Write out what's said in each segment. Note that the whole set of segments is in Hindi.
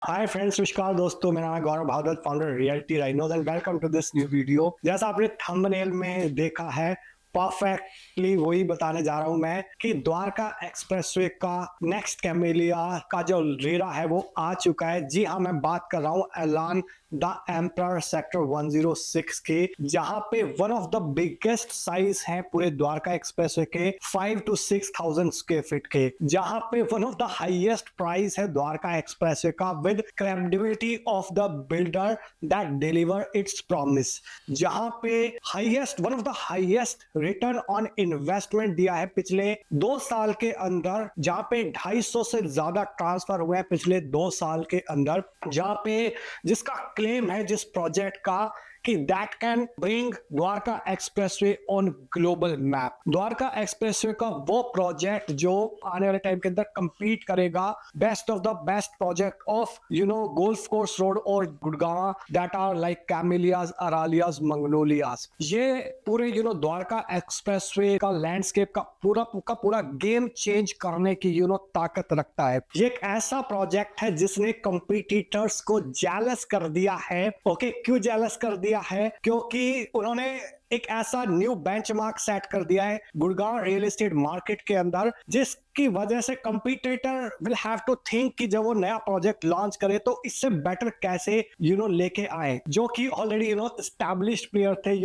हाय फ्रेंड्स, नमस्कार दोस्तों। मेरा नाम है Gaurav Bhagwat, founder Reality Rhinos and welcome to this new video. जैसा आपने थंबनेल में देखा है, परफेक्टली वही बताने जा रहा हूं मैं कि द्वारका एक्सप्रेसवे का नेक्स्ट कैमेलिया का जो रेरा है वो आ चुका है। जी हाँ, मैं बात कर रहा हूँ एलान द एम्परर सेक्टर 106 के, जहां पे one of the biggest size है पूरे द्वारका एक्सप्रेसवे के 5 to 6,000 स्क्वायर फीट के, जहां पे one of the highest price है द्वारका एक्सप्रेसवे का with credibility of the builder that deliver it's promise, जहां पे highest one of the highest return on investment दिया है पिछले 2 साल के अंदर, जहां पे 250 से ज्यादा ट्रांसफर हुए हैं पिछले 2 साल के अंदर, जहां पे जिसका क्लेम है जिस प्रोजेक्ट का कि that can bring Dwarka expressway on global map. Dwarka expressway का वो प्रोजेक्ट जो आने वाले टाइम के अंदर कंपीट करेगा best of the best project of golf course road और गुड़गांव दैट आर लाइक कैमेलियाज, अरालियाज, मंगनोलियाज। ये पूरे द्वारका एक्सप्रेसवे का लैंडस्केप का पूरा गेम चेंज करने की ताकत रखता है। ये एक ऐसा प्रोजेक्ट है जिसने कंपटीटर्स को जेलस कर दिया है। ओके, क्यों जेलस कर दिया है? क्योंकि उन्होंने एक ऐसा न्यू बेंचमार्क सेट कर दिया है गुड़गांव रियल एस्टेट मार्केट के अंदर, जिसकी वजह से competitor will have to think कि जब वो नया प्रोजेक्ट लॉन्च करे तो इससे बेटर कैसे लेके आए, जो कि ऑलरेडी एस्टैब्लिश्ड प्लेयर थे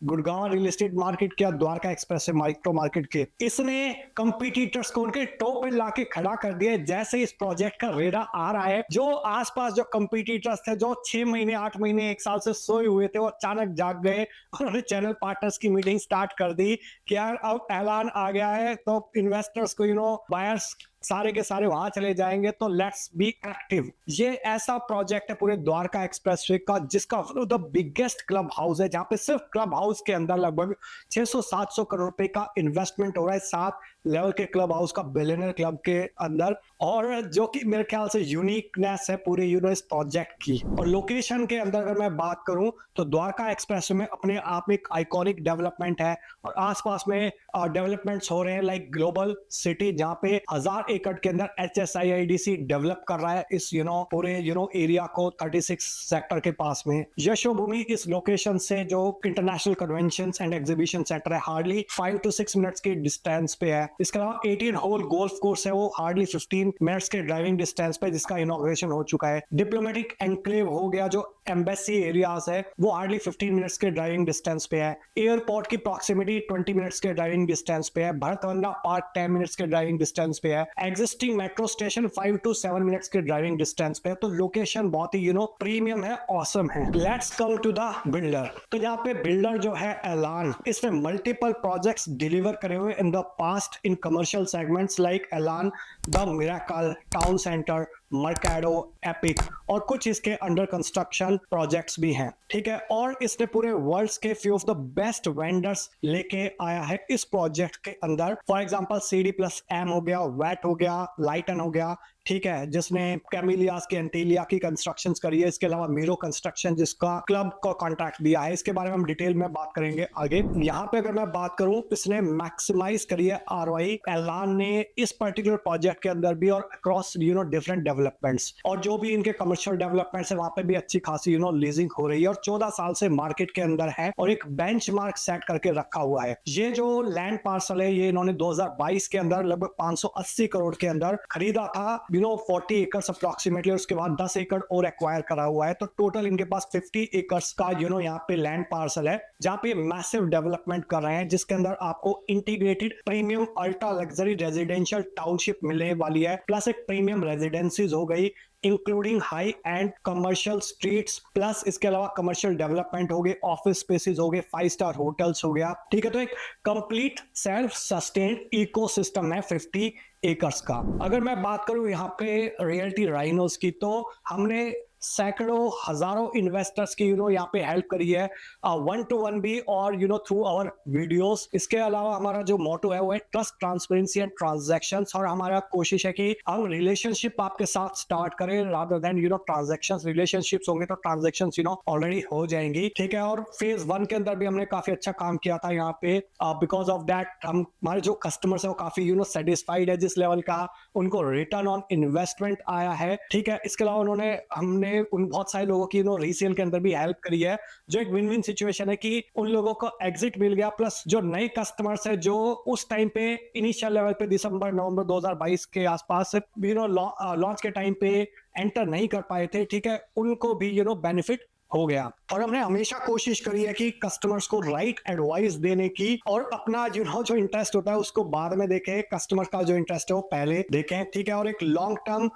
गुड़गांव रियल एस्टेट मार्केट के, द्वारका एक्सप्रेस माइक्रो मार्केट के। इसने कंपटीटर्स को उनके टॉप पे लाके खड़ा कर दिया। जैसे इस प्रोजेक्ट का रेडा आ रहा है, जो आसपास जो कंपटीटर्स थे जो 6 महीने 8 महीने 1 साल से सोए हुए थे, वो अचानक जाग गए। उन्होंने चैनल पार्टनर्स की मीटिंग स्टार्ट कर दी कि यार अब ऐलान आ गया है तो इन्वेस्टर्स को बायर्स सारे के सारे वहां चले जाएंगे, तो लेट्स बी एक्टिव। ये ऐसा प्रोजेक्ट है पूरे द्वारका एक्सप्रेसवे का जिसका द बिगेस्ट क्लब हाउस है, जहां पे सिर्फ क्लब हाउस के अंदर लगभग 600-700 करोड़ रुपए का इन्वेस्टमेंट हो रहा है 7 लेवल के क्लब हाउस का, बिलियनर क्लब के अंदर, और जो कि मेरे ख्याल से यूनिकनेस है पूरे इस प्रोजेक्ट की। और लोकेशन के अंदर अगर मैं बात करूं तो द्वारका एक्सप्रेसवे में अपने आप में एक आइकॉनिक डेवलपमेंट है, और आसपास में डेवलपमेंट्स हो रहे हैं लाइक ग्लोबल सिटी, जहां पे 1000 एकड़ के अंदर HSIIDC डेवलप कर रहा है इस पूरे एरिया को 36 सेक्टर के पास में। यशोभूमि इस लोकेशन से जो international conventions and exhibition centre है, हार्डली 5 to 6 मिनट्स की डिस्टेंस पे है। इसके अलावा 18 होल गोल्फ कोर्स है, वो हार्डली 15 मिनट्स के ड्राइविंग डिस्टेंस पे, जिसका इनॉग्रेशन हो चुका है। डिप्लोमेटिक एनक्लेव हो गया, जो एम्बेसी एरियाज है, वो हार्डली 15 मिनट्स के ड्राइविंग डिस्टेंस पे है। एयरपोर्ट की प्रॉक्सिमिटी 20 मिनट्स के ड्राइविंग डिस्टेंस पे है। भरत वंदना पार्क 10 मिनट्स के ड्राइविंग डिस्टेंस पे है। Existing metro station 5 to 7 minutes के ड्राइविंग डिस्टेंस पे है। तो लोकेशन बहुत ही प्रीमियम है, ऑसम है। Let's come to the builder. तो यहाँ पे बिल्डर जो है एलान, इसने मल्टीपल प्रोजेक्ट्स डिलीवर करे हुए in the past in commercial segments like Elan the Miracle, Town Centre, Mercado, Epic, और कुछ इसके अंडर कंस्ट्रक्शन प्रोजेक्ट्स भी हैं। ठीक है, और इसने पूरे वर्ल्ड के few of the best vendors लेके आया है इस प्रोजेक्ट के अंदर। फॉर एग्जांपल CD+M हो गया, वैट हो गया, लाइटन हो गया, ठीक है, जिसने कैमिलियास की, एंटीलिया की कंस्ट्रक्शंस करी है। इसके अलावा मीरो कंस्ट्रक्शन जिसका क्लब को कॉन्ट्रैक्ट दिया है, इसके बारे में हम डिटेल में बात करेंगे आगे। यहाँ पे अगर मैं बात करूं, इसने मैक्सिमाइज करी है ROI एलान ने इस पर्टिकुलर प्रोजेक्ट के अंदर भी, और अक्रॉस डिफरेंट डेवलपमेंट्स, और जो भी इनके कमर्शियल डेवलपमेंट्स है वहां पे भी अच्छी खासी लीजिंग हो रही है, और 14 साल से मार्केट के अंदर है और एक बेंचमार्क सेट करके रखा हुआ है। ये जो लैंड पार्सल है, ये इन्होंने 2022 के अंदर लगभग 580 करोड़ के अंदर खरीदा था, 40 एकड़ अप्रोक्सीमेटली। उसके बाद 10 एकड़ और एक्वायर करा हुआ है, तो टोटल इनके पास 50 एकर्स का यहाँ पे लैंड पार्सल है, जहां पे मैसिव डेवलपमेंट कर रहे हैं, जिसके अंदर आपको integrated premium ultra luxury residential township मिलने वाली है, प्लस एक प्रीमियम रेजिडेंसीज हो गई including high and commercial streets, plus इसके अलावा कमर्शियल डेवलपमेंट हो गए, ऑफिस स्पेसेस हो गए, 5 स्टार होटल्स हो गया। ठीक है, तो एक कंप्लीट सेल्फ सस्टेन्ड इकोसिस्टम है 50 एकर्स का। अगर मैं बात करूं यहाँ पे रियलिटी राइनोज की, तो हमने सैकड़ों हजारों इन्वेस्टर्स की यहाँ पे हेल्प करी है, 1-to-1 भी, और थ्रू आवर वीडियोस। इसके अलावा हमारा जो मोटो है वो है ट्रस्ट, ट्रांसपेरेंसी एंड ट्रांजैक्शंस, और हमारा कोशिश है कि हम रिलेशनशिप आपके साथ स्टार्ट करें रादर देन ट्रांजैक्शंस। रिलेशनशिप्स होंगे तो ट्रांजैक्शंस ऑलरेडी हो जाएंगी, ठीक है। और फेज 1 के अंदर भी हमने काफी अच्छा काम किया था यहाँ पे, बिकॉज ऑफ दैट हमारे जो कस्टमर्स है वो काफी सेटिस्फाइड है जिस लेवल का उनको रिटर्न ऑन इन्वेस्टमेंट आया है, ठीक है। इसके अलावा हमने उन बहुत सारे लोगों की रीसेल के अंदर भी हेल्प करी है, जो एक विन विन सिचुएशन है कि उन लोगों को एग्जिट मिल गया, प्लस जो नए कस्टमर्स है जो उस टाइम पे इनिशियल लेवल पे दिसंबर नवंबर 2022 के आसपास लॉन्च के टाइम पे एंटर नहीं कर पाए थे, ठीक है, उनको भी बेनिफिट हो गया। और हमने हमेशा कोशिश करी है कि कस्टमर्स को राइट एडवाइस देने की, और अपना जो इंटरेस्ट होता है उसको बाद में देखें, कस्टमर का जो इंटरेस्ट है वो पहले देखें, ठीक है। और एक लॉन्ग टर्म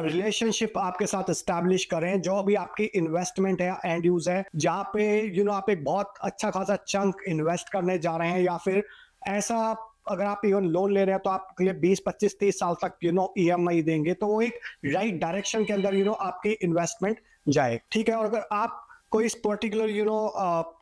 रिलेशनशिप आपके साथ एस्टैब्लिश करें। जो भी आपकी इन्वेस्टमेंट है एंड यूज है, जहाँ पे आप एक बहुत अच्छा खासा चंक इन्वेस्ट करने जा रहे हैं, या फिर ऐसा अगर आप इवन लोन ले रहे हैं तो आपके लिए 20 25 30 साल तक EMI देंगे, तो वो एक राइट डायरेक्शन के अंदर आपकी इन्वेस्टमेंट जाए, ठीक है। और अगर आप कोई इस पर्टिकुलर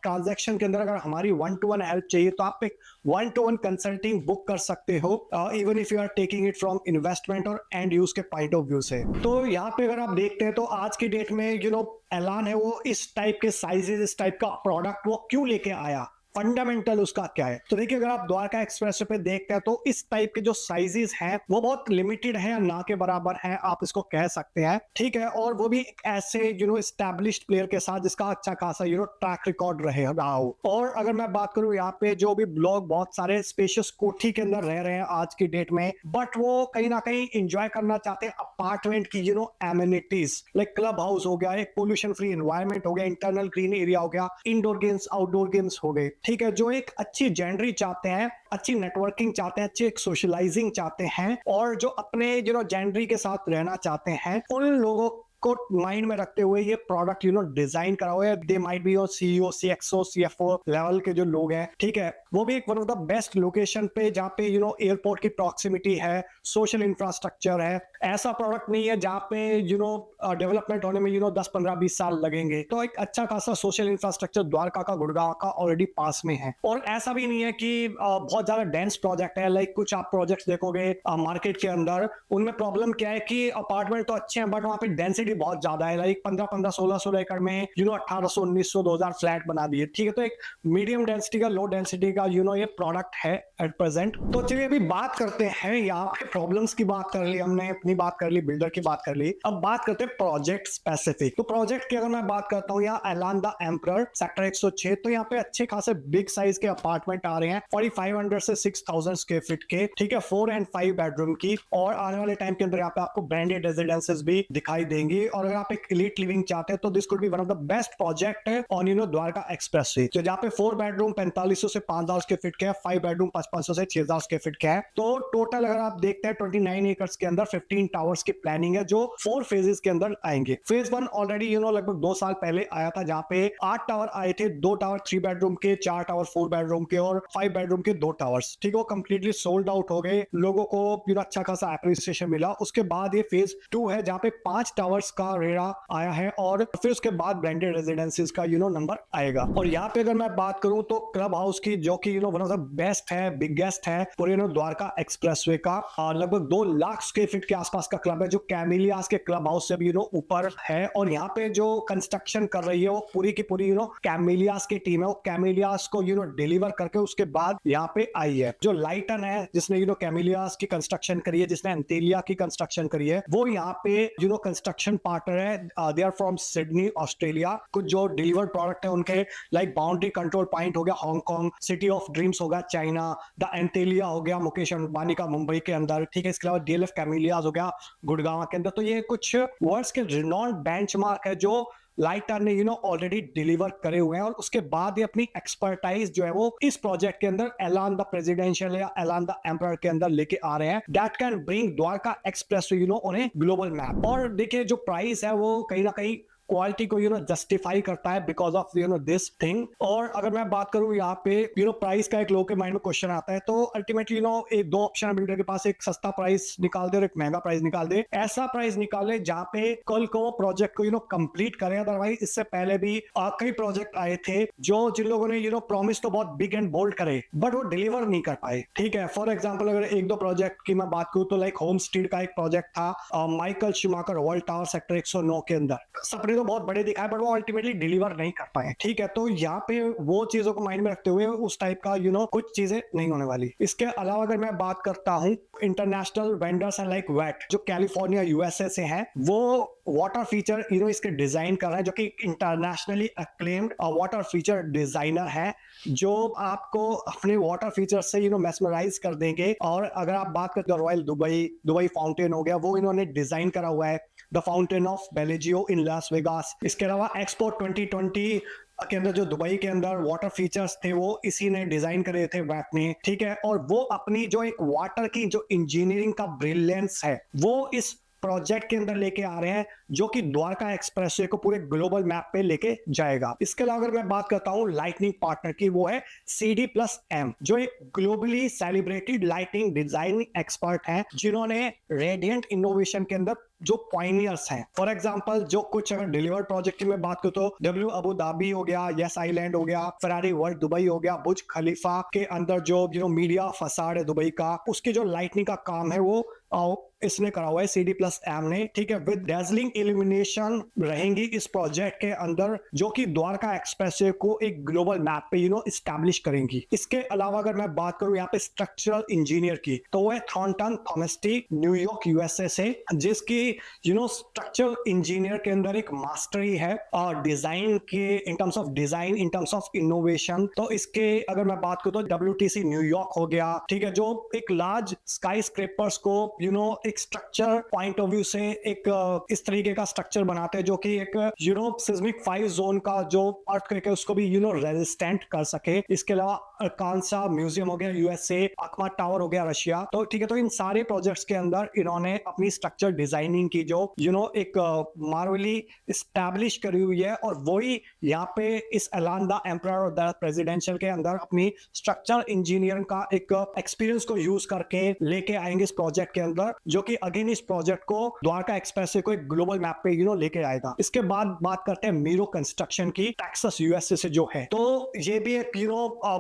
ट्रांजैक्शन के अंदर अगर हमारी 1-to-1 हेल्प चाहिए तो आप एक 1-to-1 कंसल्टिंग बुक कर सकते हो, even if you are taking it from investment और एंड यूज के पॉइंट ऑफ व्यू से। तो यहाँ पे अगर आप देखते हैं तो आज की डेट में एलान है वो इस टाइप के साइजेस, इस टाइप का प्रोडक्ट वो क्यों लेके आया, फंडामेंटल उसका क्या है। तो देखिए, अगर आप द्वारका एक्सप्रेस पे देखते हैं तो इस टाइप के जो साइजेस हैं वो बहुत लिमिटेड है, ना के बराबर है, आप इसको कह सकते हैं, ठीक है। और वो भी ऐसे एस्टैब्लिश्ड प्लेयर के साथ जिसका अच्छा खासा ट्रैक रिकॉर्ड रहा हो। और अगर मैं बात करूं यहाँ पे जो भी लोग बहुत सारे स्पेशियस कोठी के अंदर रह रहे हैं आज की डेट में, बट वो कहीं ना कहीं इंजॉय करना चाहते हैं अपार्टमेंट की एमिनिटीज, लाइक क्लब हाउस हो गया, एक पोल्यूशन फ्री एनवायरमेंट हो गया, इंटरनल ग्रीन एरिया हो गया, इंडोर गेम्स आउटडोर गेम्स हो गए, ठीक है। जो एक अच्छी जेंडरी चाहते हैं, अच्छी नेटवर्किंग चाहते हैं, अच्छी एक सोशलाइजिंग चाहते हैं, और जो अपने जेंडरी के साथ रहना चाहते हैं, उन लोगों को माइंड में रखते हुए ये प्रोडक्ट डिजाइन करा हुआ है। They might be your CEO, CXO, CFO level के जो लोग हैं, ठीक है, वो भी एक one of the best location पे जहाँ पे एयरपोर्ट की प्रॉक्सिमिटी है, सोशल इंफ्रास्ट्रक्चर है। ऐसा प्रोडक्ट नहीं है जहाँ पे डेवलपमेंट होने में 10 15 20 साल लगेंगे। तो एक अच्छा खासा सोशल इंफ्रास्ट्रक्चर द्वारका का, गुड़गांव का ऑलरेडी पास में है। और ऐसा भी नहीं है कि बहुत ज्यादा डेंस प्रोजेक्ट है, लाइक कुछ आप प्रोजेक्ट देखोगे मार्केट के अंदर, उनमें प्रॉब्लम क्या है कि अपार्टमेंट तो अच्छे हैं बट वहाँ पे डेंसिटी बहुत ज्यादा है, लाइक 15-15 1600 एकड़ में 1800 1900 2000 फ्लैट बना दिए, ठीक है। तो एक मीडियम डेंसिटी का, लो डेंसिटी का ये प्रोडक्ट है एट प्रेजेंट। तो चलिए अभी बात करते हैं, यहाँ पे प्रॉब्लम्स की बात कर ली हमने, अपनी बात कर ली, बिल्डर की बात कर ली, अब बात करते हैं प्रोजेक्ट स्पेसिफिक। तो प्रोजेक्ट की अगर मैं बात करता हूँ, यहाँ एलान द एम्परर सेक्टर 106, तो यहाँ पे अच्छे खासे बिग साइज के अपार्टमेंट आ रहे हैं, 4500 से 6000 स्क्वायर फीट के, ठीक है, 4 and 5 बेडरूम की। और आने वाले टाइम के अंदर यहाँ पे आपको ब्रांडेड रेजिडेंसेस भी दिखाई देंगी। और अगर आप एक एलीट लिविंग चाहते हैं तो this could be one of the best project on Dwarka expressway. तो जहाँ पे 4 बेडरूम 4500 से 5000 स्क्वायर फीट के है, 5 बेडरूम 5500 से 6000 स्क्वायर फीट के है। तो टोटल अगर आप देखते हैं 29 एकर्स के अंदर 15 टावर्स की प्लानिंग है, जो 4 फेजेस के अंदर आएंगे। फेज 1 ऑलरेडी लगभग 2 साल पहले आया था, जहाँ पे 8 टावर आए थे, 2 टावर 3 बेडरूम के, 4 टावर 4 बेडरूम के और 5 बेडरूम के 2 टावर्स, ठीक है। वो कंप्लीटली सोल्ड आउट हो गए, लोगों को अच्छा खासा एप्रिसिएशन मिला। उसके बाद ये फेज 2 है जहाँ पे 5 टावर्स का रेड़ा आया है, और फिर उसके बाद ब्रांडेड रेजिडेंसीज का नंबर आएगा। और यहाँ पे अगर मैं बात करूं तो क्लब हाउस की, जो कि वन ऑफ द बेस्ट है, बिगेस्ट है पूरे द्वारका एक्सप्रेसवे का, लगभग 2 लाख स्क्वायर फीट के आसपास का क्लब है, जो कैमिलियास के क्लब हाउस से भी ऊपर है। और यहाँ पे जो कंस्ट्रक्शन कर रही है वो पूरी की पूरी कैमिलियास की टीम है, वो कैमिलियास को डिलीवर करके उसके बाद यहाँ पे आई है। जो लाइटन है जिसने कैमिलियास की कंस्ट्रक्शन करी है, जिसने एंटेलिया की कंस्ट्रक्शन करी है, वो यहाँ पे कंस्ट्रक्शन पार्टनर है। They are from Sydney, Australia. कुछ जो डिलीवर्ड प्रोडक्ट है उनके, लाइक बाउंड्री कंट्रोल पॉइंट हो गया हांगकांग, सिटी ऑफ ड्रीम्स हो गया चाइना, द एंटेलिया हो गया मुकेश अंबानी का मुंबई के अंदर, ठीक है। इसके अलावा डीएलएफ कैमिलियास हो गया गुड़गांव के अंदर। तो ये कुछ वर्ल्ड्स के रिनॉन्ड बेंचमार्क है जो लाइटर ने ऑलरेडी डिलीवर करे हुए हैं। और उसके बाद ये अपनी एक्सपर्टाइज जो है वो इस प्रोजेक्ट के अंदर एलान द प्रेसिडेंशियल या एलान द एम्परर के अंदर लेके आ रहे हैं, that can bring Dwarka express on a global map. और देखिए जो प्राइस है वो कहीं ना कहीं क्वालिटी को जस्टिफाई करता है बिकॉज ऑफ दिस थिंग। और अगर मैं बात करूं यहाँ पे प्राइस का, एक लोग के माइंड में क्वेश्चन आता है, तो अल्टीमेटली एक दो ऑप्शन है बिल्डर के पास, एक सस्ता प्राइस निकाल दे और एक महंगा प्राइस निकाल दे। ऐसा प्राइस निकाले जहां पे कल को प्रोजेक्ट को कंप्लीट करे। अदरवाइज इससे पहले भी कई प्रोजेक्ट आए थे जो जिन लोगों ने प्रॉमिस तो बहुत बिग एंड बोल्ड करे बट वो डिलीवर नहीं कर पाए। ठीक है, फॉर एग्जांपल अगर एक दो प्रोजेक्ट की मैं बात करूं तो लाइक होम स्ट्रीट का एक प्रोजेक्ट था Michael Schumacher world tower sector 109 के अंदर। सपने तो बहुत बड़े दिखाए बट वो अल्टीमेटली डिलीवर नहीं कर पाए। ठीक है, तो यहाँ पे वो चीजों को माइंड में रखते हुए उस टाइप का कुछ चीजें नहीं होने वाली। इसके अलावा अगर मैं बात करता हूँ international vendors and like what जो कैलिफोर्निया यूएसए से है, वो वाटर फीचर इसके डिजाइन कर रहा है, जो कि internationally acclaimed water feature designer है, जो आपको अपने वाटर फीचर से मेस्मराइज कर देंगे। और अगर आप बात करते हो रॉयल दुबई फाउंटेन हो गया, वो इन्होंने डिजाइन करा हुआ है, the fountain of Bellagio in Las Vegas. इसके अलावा एक्सपो 2020 के अंदर जो दुबई के अंदर वाटर फीचर्स थे वो इसी ने डिजाइन करे थे वैट ने। ठीक है, और वो अपनी जो एक वाटर की जो इंजीनियरिंग का ब्रिलियंस है वो इस प्रोजेक्ट के अंदर लेके आ रहे हैं, जो कि द्वारका एक्सप्रेसवे को पूरे ग्लोबल मैप पे लेके जाएगा। इसके अलावा अगर मैं बात करता हूं लाइटनिंग पार्टनर की, वो है CD+M, जो एक globally celebrated lighting designing expert हैं, जिन्होंने रेडियंट इनोवेशन के अंदर जो पॉइनियर्स हैं। फॉर एग्जांपल जो कुछ अगर डिलीवर्ड प्रोजेक्ट की मैं बात करूं तो W अबू धाबी हो गया, यस आइलैंड हो गया, फेरारी वर्ल्ड दुबई हो गया, बुर्ज खलीफा के अंदर जो मीडिया फसाड है दुबई का, उसकी जो लाइटनिंग का काम है वो इसने करा हुआ है CD+M ने। ठीक है, विद डेजलिंग इल्यूमिनेशन रहेंगी इस प्रोजेक्ट के अंदर, जो कि द्वारका एक्सप्रेसवे को एक ग्लोबल मैप पे इस्टेब्लिश करेंगी। इसके अलावा अगर मैं बात करूं यहाँ पे स्ट्रक्चरल इंजीनियर की, तो वो है थॉर्नटन थॉमस्टी न्यूयॉर्क यूएसए से, जिसकी स्ट्रक्चरल इंजीनियर के अंदर एक मास्टरी है और डिजाइन के in terms of design, in terms of innovation. तो इसके अगर मैं बात करूं तो WTC न्यूयॉर्क हो गया, ठीक है, जो एक लार्ज स्काई स्क्रेपर्स को एक स्ट्रक्चर पॉइंट ऑफ व्यू से एक इस तरीके का स्ट्रक्चर बनाते हैं जो कि एक सिस्मिक 5 जोन का जो अर्थक्वेक है उसको भी रेजिस्टेंट कर सके। इसके अलावा अर्कान्सा म्यूजियम हो गया यूएसए, अकमा टावर हो गया रशिया। तो ठीक है, तो इन सारे प्रोजेक्ट्स के अंदर इन्होंने अपनी स्ट्रक्चर डिजाइनिंग की जो एक मार्वली एस्टैब्लिश करी हुई है, और वही यहाँ पे इस एलान द एम्परर और द प्रेसिडेंशियल के अंदर अपनी स्ट्रक्चर इंजीनियरिंग का एक एक्सपीरियंस को यूज करके लेके आएंगे इस प्रोजेक्ट के अंदर, जो कि अगेन इस प्रोजेक्ट को द्वारका एक्सप्रेसवे को एक ग्लोबल मैप पे लेके आएगा। इसके बाद बात करते हैं मीरो कंस्ट्रक्शन की, टेक्सास यूएसए से जो है। तो ये भी एक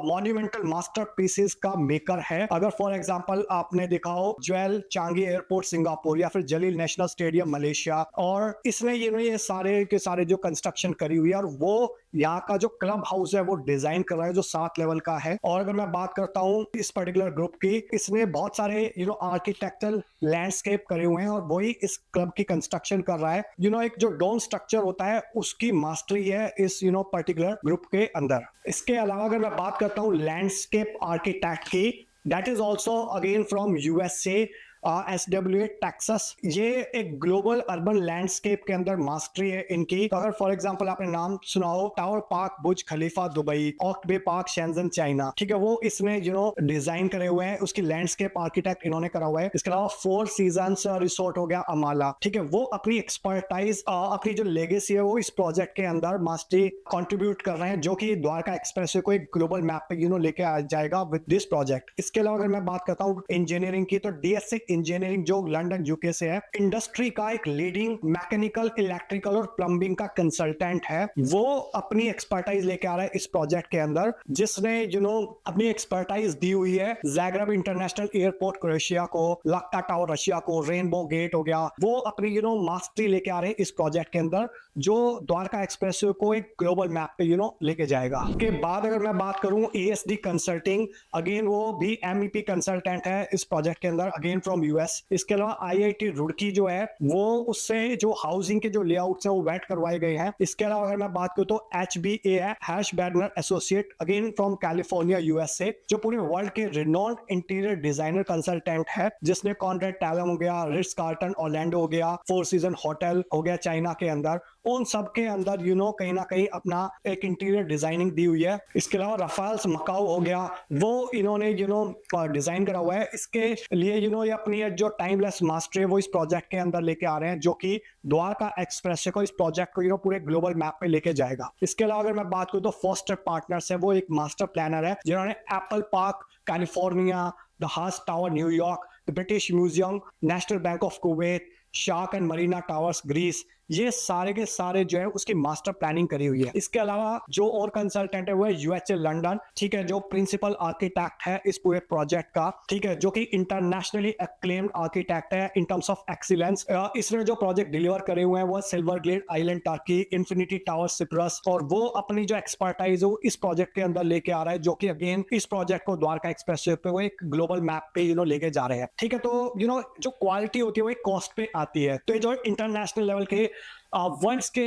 मॉन्यूमेंटल मास्टरपीसेस का मेकर है। अगर फॉर एग्जांपल आपने देखा हो ज्वेल चांगी एयरपोर्ट सिंगापुर या फिर जलील नेशनल स्टेडियम मलेशिया, और इसने ये सारे के सारे जो कंस्ट्रक्शन करी हुई है, और वो यहाँ का जो क्लब हाउस है वो डिजाइन कर रहा है जो 7 लेवल का है। और अगर मैं बात करता हूँ इस पर्टिकुलर ग्रुप की, इसने बहुत सारे आर्किटेक्चरल लैंडस्केप करे हुए हैं और वही इस क्लब की कंस्ट्रक्शन कर रहा है। एक जो डोम स्ट्रक्चर होता है उसकी मास्टरी है इस पर्टिकुलर ग्रुप के अंदर। इसके अलावा अगर मैं बात करता हूँ लैंडस्केप आर्किटेक्ट की, that is also again from USA, SWA Texas. ये एक ग्लोबल अर्बन लैंडस्केप के अंदर मास्टरी है इनकी। तो अगर फॉर एग्जांपल आपने नाम सुना हो टावर पार्क बुर्ज खलीफा दुबई, ऑक्ट बे पार्क शेंजन चाइना, ठीक है, वो इसने डिजाइन करे हुए हैं, उसकी लैंडस्केप आर्किटेक्ट इन्होंने करा हुआ है। इसके अलावा 4 सीजन्स रिसोर्ट हो गया अमाला, ठीक है, वो अपनी एक्सपर्टाइज अपनी जो लेगेसी है वो इस प्रोजेक्ट के अंदर मास्टरी कंट्रीब्यूट कर रहे हैं, जो कि द्वारका एक्सप्रेसवे को एक ग्लोबल मैप पे लेके आ जाएगा विद दिस प्रोजेक्ट। इसके अलावा अगर मैं बात करता हूँ इंजीनियरिंग की, तो DSC इंजीनियरिंग जो लंदन यूके से है, इंडस्ट्री का एक लीडिंग मैकेनिकल, इलेक्ट्रिकल और प्लम्बिंग का कंसल्टेंट है। वो अपनी एक्सपर्टाइज लेके आ रहा है इस प्रोजेक्ट के अंदर, जिसने अपनी एक्सपर्टाइज दी हुई है ज़ाग्रेब इंटरनेशनल एयरपोर्ट क्रोएशिया को, लक्का टावर रशिया को, रेनबो गेट हो गया, वो अपनी मास्टरी लेके आ रहे हैं इस प्रोजेक्ट के अंदर, जो द्वारका एक्सप्रेसवे को एक ग्लोबल मैप पे लेके जाएगा। के बाद अगर मैं बात करूं ESD कंसल्टिंग, अगेन वो भी MEP कंसल्टेंट है इस प्रोजेक्ट के अंदर, अगेन फ्रॉम US। इसके अलावा IIT रुड़की जो है वो उससे जो हाउसिंग के जो लेआउट्स हैं वो वेट करवाए गए हैं। इसके अलावा अगर मैं बात करूं तो HBA है, हैश Bedner associate, again from California USA, जो पूरे वर्ल्ड के रिनोन्ड इंटीरियर डिजाइनर कंसल्टेंट है, जिसने कॉन्रेड टैलम हो गया, रिट्स कार्ल्टन ऑरलैंडो हो गया, 4 सीजन होटल हो गया चाइना के अंदर, उन सब के अंदर कहीं ना कहीं अपना एक इंटीरियर डिजाइनिंग दी हुई है। इसके अलावा रफाल्स मकाऊ हो गया, वो इन्होंने डिजाइन करा हुआ है। इसके लिए ये अपने अपनी जो टाइमलेस मास्टरी है वो इस प्रोजेक्ट के अंदर लेके आ रहे हैं, जो कि द्वारका एक्सप्रेस को, इस प्रोजेक्ट को पूरे ग्लोबल मैप पे लेके जाएगा। इसके अलावा अगर मैं बात करूं तो फोस्टर पार्टनर्स है, वो एक मास्टर प्लानर है जिन्होंने एप्पल पार्क कैलिफोर्निया, द हास tower New York, the British museum, national bank of Kuwait, shark and Marina towers Greece, ये सारे के सारे जो है उसकी मास्टर प्लानिंग करी हुई है। इसके अलावा जो और कंसल्टेंट है वो है यूएचए लंदन, ठीक है, जो प्रिंसिपल आर्किटेक्ट है इस पूरे प्रोजेक्ट का, ठीक है, जो कि इंटरनेशनली एक्लेम्ड आर्किटेक्ट है इन टर्म्स ऑफ एक्सीलेंस। इसने जो प्रोजेक्ट डिलीवर करे हुए हैं वो Silver Glade Island Turkey, Infinity Tower Cyprus, और वो अपनी जो एक्सपर्टाइज है वो इस प्रोजेक्ट के अंदर लेके आ रहा है, जो कि अगेन इस प्रोजेक्ट को द्वारका एक्सप्रेस पे वो एक ग्लोबल मैप पे लेके जा रहे हैं। ठीक है, तो जो क्वालिटी होती है वो एक कॉस्ट पे आती है। तो ये जो इंटरनेशनल लेवल के वर्ल्ड के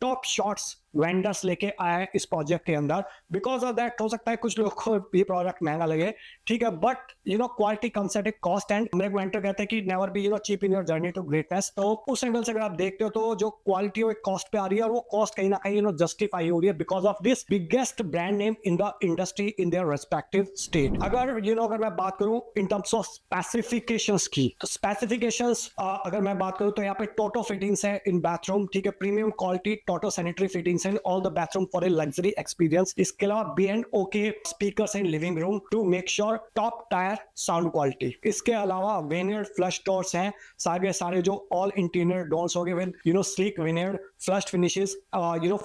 टॉप शॉट्स वेंडर्स लेके आए इस प्रोजेक्ट के अंदर। बिकॉज ऑफ दैट हो सकता है कुछ लोगों को ये प्रोडक्ट महंगा लगे, ठीक है, but quality comes at a cost, and मेरे मेंटर कहते हैं कि never be cheap in your journey to greatness. तो उस एंगल से अगर आप देखते हो तो जो क्वालिटी है कॉस्ट पे आ रही है, और वो कॉस्ट कहीं ना कहीं जस्टिफाई हो रही है because of this biggest brand name in the industry in their respective state. अगर अगर मैं बात करूं इन टर्म्स ऑफ स्पेसिफिकेशंस की, तो स्पेसिफिकेशंस अगर मैं बात करूं तो यहाँ पे टोटो फिटिंग्स है इन बाथरूम, ठीक है, premium quality toto sanitary fittings in all the bathroom for a luxury experience. इसके अलावा B&OK speakers in living room to make sure top tier sound quality. इसके अलावा veneered flush doors हैं, सारे जो all interior doors हो गए with sleek veneered flush finishes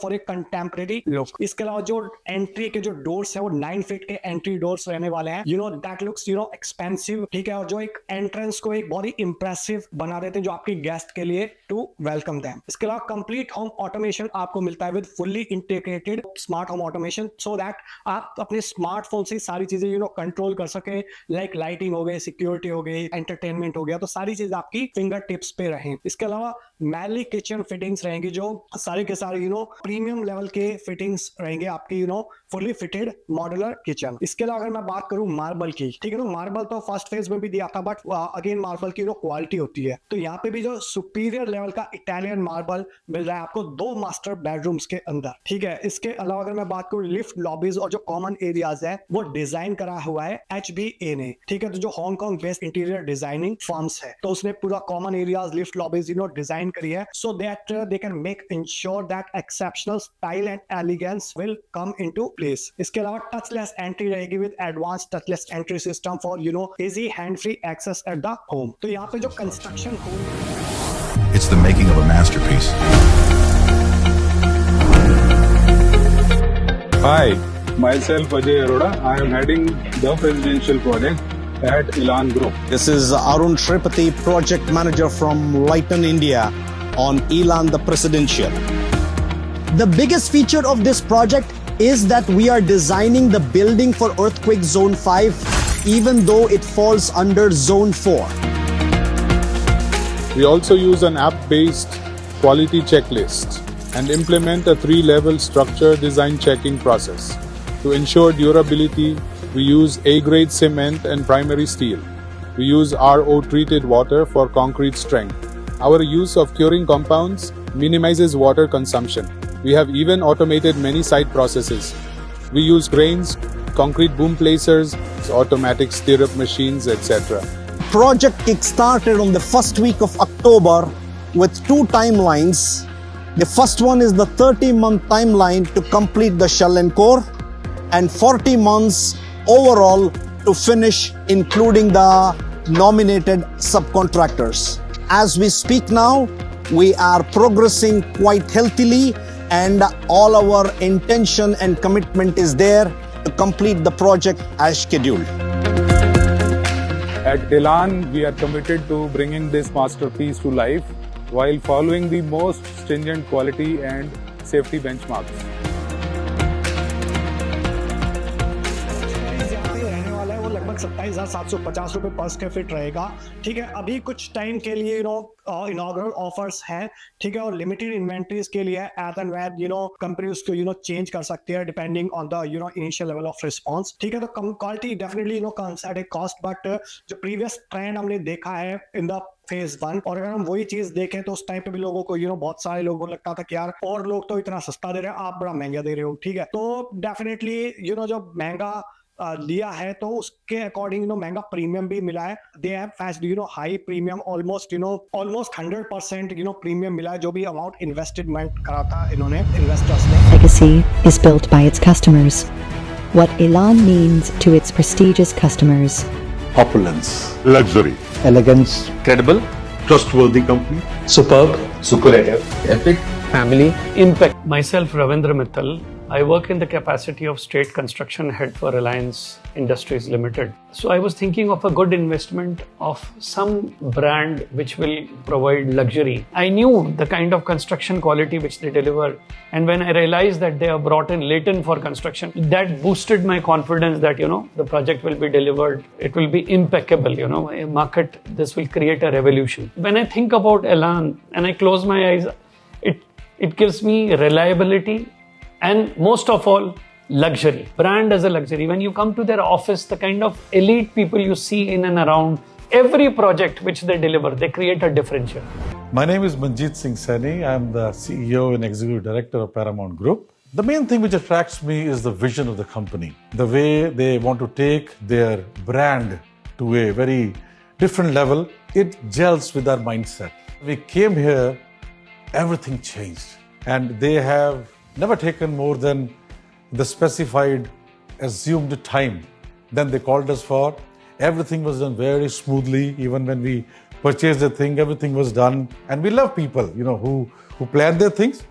for a contemporary look. इसके अलावा जो entry के जो doors है वो 9 feet के entry doors रहने वाले हैं, that looks expensive, ठीक है, और जो एक entrance को एक बहुत ही impressive बना देते हैं जो आपके guest के लिए to welcome them. इसके अलावा complete home automation आपको मिलता है with fully integrated smart home automation, so that आप अपने स्मार्टफोन से सारी चीजें कंट्रोल कर सके, लाइक लाइटिंग हो गई, सिक्योरिटी हो गई, एंटरटेनमेंट हो गया, तो सारी चीज आपकी फिंगर टिप्स पे रहें। इसके अलावा मैली किचन फिटिंग्स रहेंगी, जो सारे के सारे प्रीमियम लेवल के फिटिंग्स रहेंगे आपकी फुली फिटेड मॉड्यूलर किचन। इसके अलावा अगर मैं बात करूं मार्बल की, ठीक है, तो मार्बल तो फर्स्ट फेज में भी दिया था, बट अगेन मार्बल की क्वालिटी होती है, तो यहाँ पे भी जो सुपीरियर लेवल का इटालियन मार्बल मिल रहा है आपको 2 मास्टर बेडरूम्स के अंदर, ठीक है। इसके अलावा अगर मैं बात करूं लिफ्ट लॉबीज और जो कॉमन एरियाज है वो डिजाइन करा हुआ है HBA ने, ठीक है, तो जो Hong Kong based interior designing firms है, तो उसने पूरा common areas lift lobbies design करी है, so that they can make ensure that exceptional style and elegance will come into place. इसके अलावा टचलेस एंट्री रहेगी with advance touchless entry system for easy hand free access at the home. तो यहाँ पे जो construction It's the making of a masterpiece. Hi, myself Ajay Arora. I am heading the presidential project at Elan Group. This is Arun Shripati, project manager from Lighton India on Elan the Presidential. The biggest feature of this project is that we are designing the building for earthquake zone 5 even though it falls under zone 4. We also use an app-based quality checklist and implement a 3-level structure design checking process. To ensure durability, we use A-grade cement and primary steel. We use RO-treated water for concrete strength. Our use of curing compounds minimizes water consumption. We have even automated many site processes. We use cranes, concrete boom placers, automatic stirrup machines, etc. Project kick-started on the first week of October with 2 timelines. The first one is the 30-month timeline to complete the shell and core, and 40 months overall to finish, including the nominated subcontractors. As we speak now, we are progressing quite healthily, and all our intention and commitment is there to complete the project as scheduled. At Elan, we are committed to bringing this masterpiece to life while following the most stringent quality and safety benchmarks. लगभग 27,750 रुपए पर स्क्वायर फीट रहेगा, ठीक है। अभी कुछ टाइम के लिए इनॉग्रल ऑफर्स हैं, ठीक है, और लिमिटेड इन्वेंटरीज के लिए एज एंड वेन कंपनी उसको चेंज कर सकती है depending on the initial level of response, ठीक है। तो quality definitely comes at a cost, but जो प्रीवियस ट्रेंड हमने देखा है इन द फेज 1, और अगर हम वही चीज देखें तो उस टाइम पे भी लोगों को बहुत सारे लोगों को लगता था कि यार और लोग तो इतना सस्ता दे रहे हैं, आप बड़ा महंगा दे रहे हो, ठीक है। तो डेफिनेटली जो महंगा लिया है तो उसके अकॉर्डिंग महंगा प्रीमियम भी मिला है. They have fetched high premium, almost 100% premium मिला है जो भी अमाउंट इन्वेस्टमेंट करा था इन्होंने इन्वेस्टर्स ने. Legacy is built by its customers. What Elan means to its prestigious customers. Opulence, Luxury. elegance, credible, trustworthy company, superb, superlative, epic, family, Impact. Myself, Ravindra Mittal. I work in the capacity of State Construction Head for Reliance Industries Limited. So I was thinking of a good investment of some brand which will provide luxury. I knew the kind of construction quality which they deliver. And when I realized that they have brought in Leighton for construction, that boosted my confidence that, the project will be delivered. It will be impeccable, a market, this will create a revolution. When I think about Elan and I close my eyes, it gives me reliability. And most of all, luxury. Brand as a luxury. When you come to their office, the kind of elite people you see in and around, every project which they deliver, they create a differential. My name is Manjeet Singh Saini. I am the CEO and Executive Director of Paramount Group. The main thing which attracts me is the vision of the company. The way they want to take their brand to a very different level. It gels with our mindset. We came here, everything changed. And they have never taken more than the specified assumed time than they called us for. Everything was done very smoothly. Even when we purchased the thing, everything was done. And we love people, who plan their things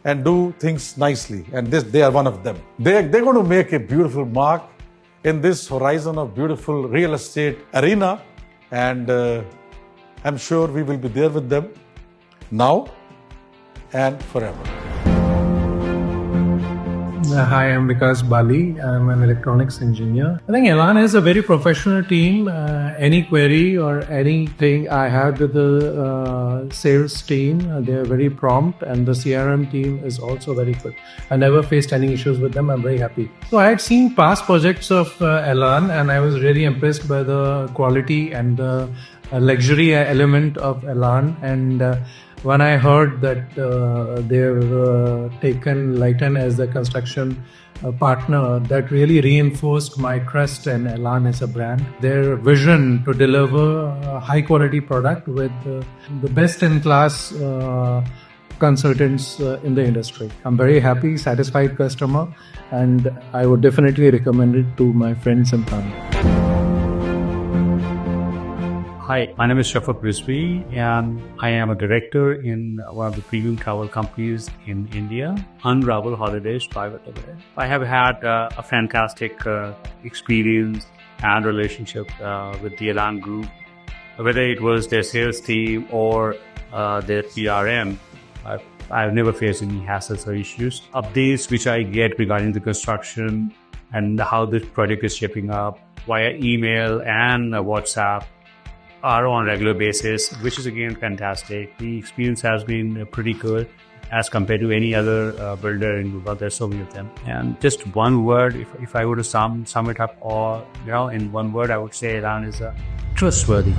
and do things nicely. And they are one of them. They're going to make a beautiful mark in this horizon of beautiful real estate arena. And I'm sure we will be there with them now and forever. Hi, I'm Vikas Bali. I'm an electronics engineer. I think Elan is a very professional team. Any query or anything I had with the sales team, they are very prompt, and the CRM team is also very good. I never faced any issues with them. I'm very happy. So I had seen past projects of Elan, and I was really impressed by the quality and the luxury element of Elan. And when I heard that they've taken Leighton as the construction partner, that really reinforced my trust in Elan as a brand. Their vision to deliver a high quality product with the best in class consultants in the industry. I'm very happy, satisfied customer, and I would definitely recommend it to my friends and family. Hi, my name is Shafaq Rizvi, and I am a director in one of the premium travel companies in India, Unravel Holidays Private Limited. I have had a fantastic experience and relationship with the Elan Group, whether it was their sales team or their PRM. I've never faced any hassles or issues. Updates which I get regarding the construction and how this project is shaping up via email and WhatsApp are on a regular basis, which is again fantastic. The experience has been pretty good as compared to any other builder in Google. There's so many of them. And just one word, if I were to sum it up, or in one word, I would say Elan is a trustworthy.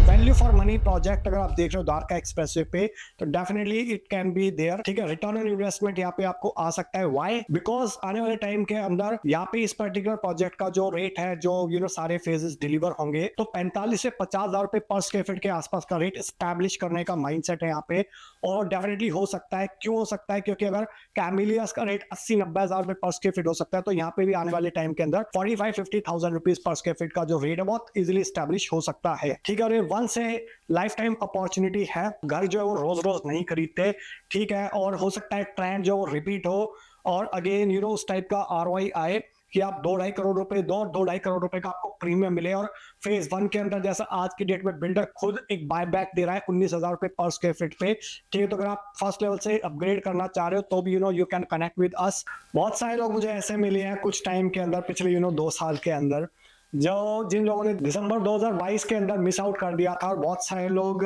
Value for money project अगर आप देख रहे हो द्वारका एक्सप्रेसवे पे, तो definitely it can be there. ठीक है, रिटर्न ऑन इन्वेस्टमेंट यहाँ पे आपको आ सकता है. व्हाई? बिकॉज आने वाले टाइम के अंदर यहाँ पे इस पर्टिकुलर प्रोजेक्ट का जो रेट है, जो सारे फेजेस डिलीवर होंगे, तो 45 से 50 हजार रुपए पर स्क्वायर फीट के आसपास का रेट एस्टैब्लिश करने का माइंडसेट है यहाँ पे. और डेफिनेटली हो सकता है. क्यों हो सकता है? क्योंकि अगर कैमिलियस का रेट 80-90 हजार रुपए पर स्क्वायर फीट हो सकता है, तो यहाँ पे भी आने वाले टाइम के अंदर 45-50,000 रुपीज पर स्क्वायर फीट का जो रेट है बहुत इजिली एस्टैब्लिश हो सकता है. ठीक है, और ये वन से लाइफ टाइम अपॉर्चुनिटी है. घर जो है वो रोज रोज नहीं खरीदते. ठीक है, और हो सकता है ट्रेंड जो रिपीट हो और अगेन उस टाइप का ROI आए कि आप 2-2.5 करोड़ रुपए दो, 2-2.5 करोड़ रुपए का आपको प्रीमियम मिले. और फेज 1 के अंदर जैसा आज की डेट में बिल्डर खुद एक बाय बैक दे रहा है 19,000 रुपए पर स्क्वायर फीट पे. ठीक है, तो अगर आप फर्स्ट लेवल से अपग्रेड करना चाह रहे हो तो भी you can connect with us. बहुत सारे लोग मुझे ऐसे मिले हैं कुछ टाइम के अंदर, पिछले 2 साल के अंदर, जिन लोगों ने दिसंबर 2022 के अंदर मिस आउट कर दिया था. और बहुत सारे लोग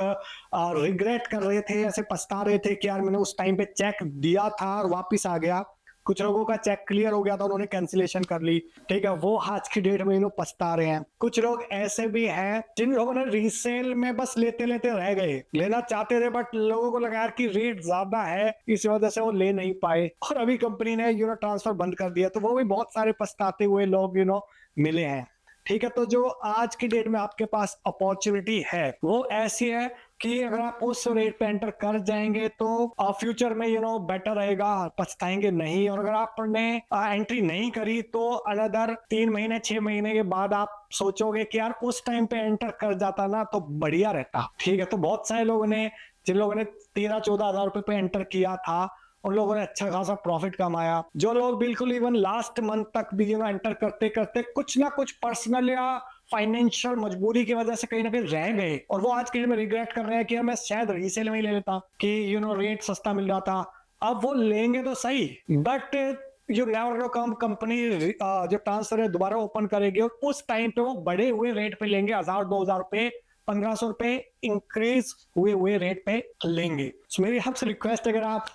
रिग्रेट कर रहे थे, ऐसे पछता रहे थे कि यार मैंने उस टाइम पे चेक दिया था और वापस आ गया. कुछ लोगों का चेक क्लियर हो गया था, उन्होंने कैंसिलेशन कर ली, ठीक है, वो आज की डेट में इन्हों पछता रहे हैं। कुछ लोग ऐसे भी हैं जिन लोगों ने रीसेल में बस लेते लेते रह गए, लेना चाहते थे बट लोगों को लगा कि रेट ज्यादा है, इस वजह से वो ले नहीं पाए और अभी कंपनी ने ट्रांसफर बंद कर दिया। तो वो भी बहुत सारे पछताते हुए लोग मिले हैं, ठीक है। तो जो आज की डेट में आपके पास अपॉर्चुनिटी है वो ऐसी है कि अगर आप उस रेट पे एंटर कर जाएंगे तो फ्यूचर में बेटर रहेगा, पछताएंगे नहीं। और अगर आपने एंट्री नहीं करी तो अनदर 3 महीने 6 महीने के बाद आप सोचोगे कि यार उस टाइम पे एंटर कर जाता ना तो बढ़िया रहता, ठीक है। तो बहुत सारे लोगों ने, जिन लोगों ने 13-14 हजार रुपए पे एंटर किया था, उन लोगों ने अच्छा खासा प्रॉफिट कमाया। जो लोग बिल्कुल इवन लास्ट मंथ तक भी एंटर करते करते कुछ ना कुछ पर्सनल या फाइनेंशियल मजबूरी की वजह से कहीं ना कहीं रह गए और वो आज के दिन में रिग्रेट कर रहे हैं कि मैं शायद रीसेल में ही ले लेता कि रेट सस्ता मिल रहा था। अब वो लेंगे तो सही but you never know come, company जो ट्रांसफर है दोबारा ओपन करेगी और उस टाइम पे वो बढ़े हुए रेट पे लेंगे, 1000-2000 रुपए 1500 रुपए इंक्रीज हुए रेट पे लेंगे। सो मेरी आपसे रिक्वेस्ट है, अगर आप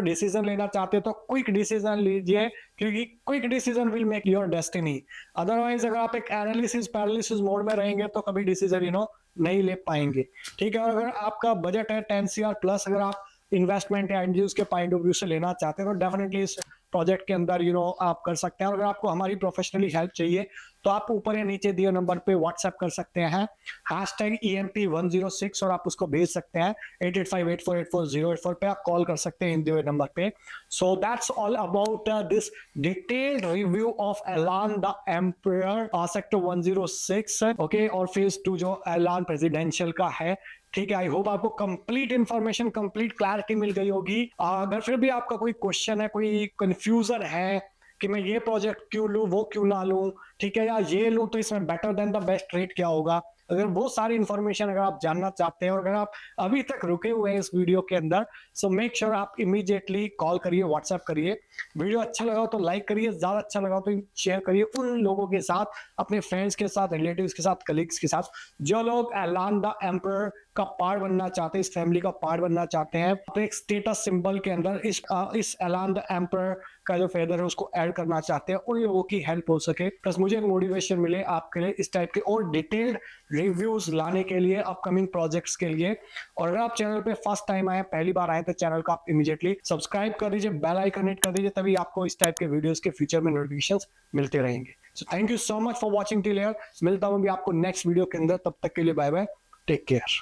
डिसीजन लेना चाहते हो तो क्विक डिसीजन लीजिए, क्योंकि quick decision will make your destiny. Otherwise अगर आप एक एनालिसिस पैरालिसिस मोड में रहेंगे तो कभी डिसीजन नहीं ले पाएंगे, ठीक है। और अगर आपका बजट है 10 CR प्लस, अगर आप इन्वेस्टमेंट या एंड यूज के पॉइंट ऑफ व्यू से लेना चाहते हैं तो डेफिनेटली इस प्रोजेक्ट के अंदर आप कर सकते हैं। और अगर आपको हमारी प्रोफेशनली हेल्प चाहिए तो आप ऊपर या नीचे दिए नंबर पे व्हाट्सएप कर सकते हैं #EMP106 और आप उसको भेज सकते हैं 8858484084 पे, आप कॉल कर सकते हैं इन दिए नंबर पे। So that's all about this detailed review of एलान द एम्पायर सेक्टर 106, ओके। और फेज 2 जो एलान प्रेसिडेंशियल का है, ठीक है। आई होप आपको कंप्लीट इंफॉर्मेशन, कंप्लीट क्लैरिटी मिल गई होगी। अगर फिर भी आपका कोई क्वेश्चन है, कोई कंफ्यूजन है कि मैं ये प्रोजेक्ट क्यों लूं, वो क्यों ना लूं, ठीक है, या ये लूं तो इसमें better than the best rate क्या होगा, अगर वो सारी इंफॉर्मेशन अगर आप जानना चाहते हैं और अगर आप अभी तक रुके हुए हैं इस वीडियो के अंदर, सो मेक श्योर आप इमीडिएटली कॉल करिए, व्हाट्सएप करिए। वीडियो अच्छा लगा हो तो लाइक करिए, ज्यादा अच्छा लगा हो तो शेयर करिए उन लोगों के साथ, अपने फ्रेंड्स के साथ, रिलेटिव्स के साथ, कलीग्स के साथ, जो लोग एलान द एम्पायर का पार्ट बनना चाहते हैं, इस फैमिली का पार्ट बनना चाहते हैं। तो एक स्टेटस सिंबल के अंदर इस एलान द एम्पायर का जो फेदर है उसको ऐड करना चाहते हैं, उन लोगों की हेल्प हो सके, प्लस मुझे मोटिवेशन मिले आपके लिए इस टाइप के और डिटेल्ड रिव्यूज लाने के लिए, अपकमिंग प्रोजेक्ट्स के लिए। और अगर आप चैनल पे फर्स्ट टाइम आए, पहली बार आए, तो चैनल को आप इमीडिएटली सब्सक्राइब कर दीजिए, बेल आइकन हिट कर दीजिए, तभी आपको इस टाइप के वीडियोस के फ्यूचर में नोटिफिकेशंस मिलते रहेंगे। So thank you so much for watching till here. मिलता हूं भी आपको नेक्स्ट वीडियो के अंदर, तब तक के लिए बाय बाय, टेक केयर।